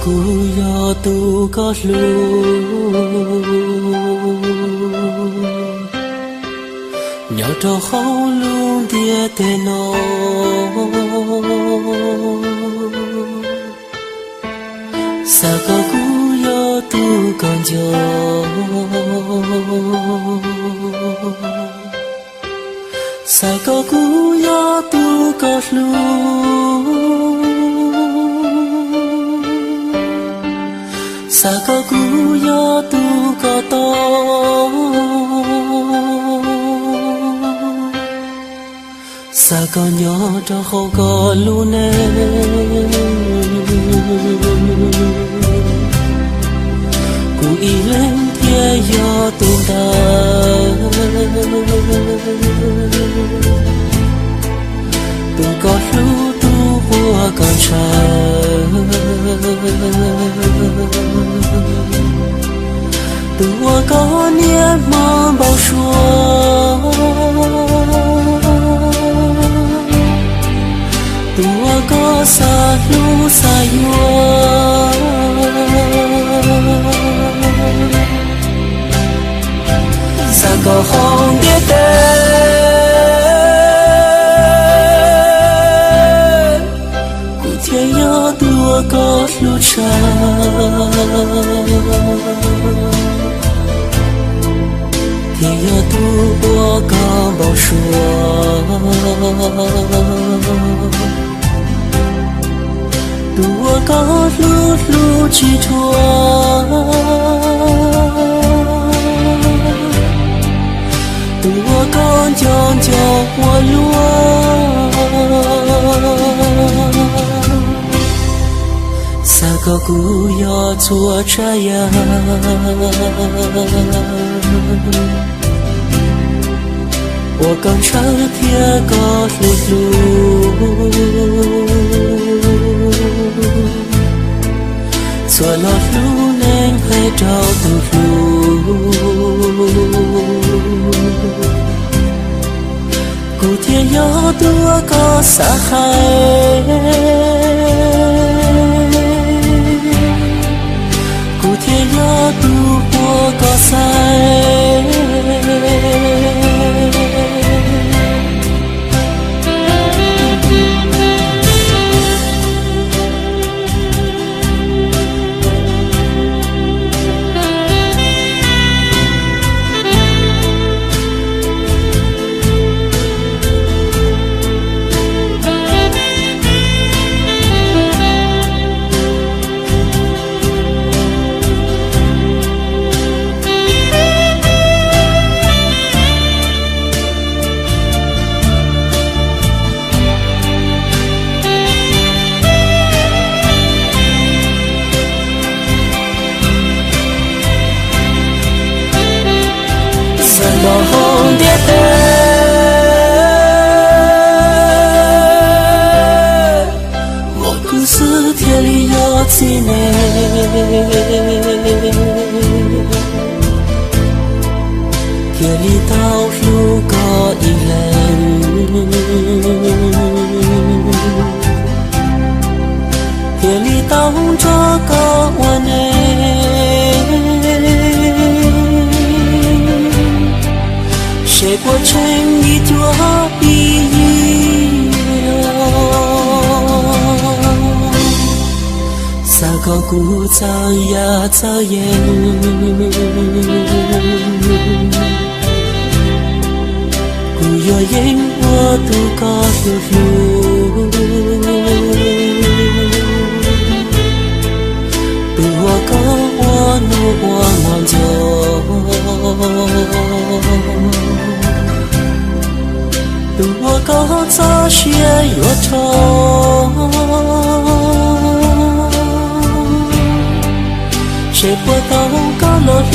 cú yo tu có lu nhỏ trò khâu luôn tia tê nó sa có cú yo tu còn cho sa có cú yo tu có lu sa có cú yo tu có to sa có nhỏ cho không có lu nè cú y lên thia yo tu ta tu có lu tu qua con trai tua có niềm mơ bao xua tua có xa lu xa yua xa có không biết tên cụ thiên nhớ tua có lu cha thì yo tu bua có bao xua tua có lu lu chỉ thua tua con chọn cho hoa lúa sa có cú yo chua trái ya我刚穿贴个路路，做了路能还找到路，古天要多个撒海，古天要多我个塞。我红蝶的，我故事天里有几年，天里道路过一人，天里道这个我呢。谁过成一朵碧撒个古早呀早烟，古有烟我都高路都我高我努我忙就我高早些有愁，谁不懂高了路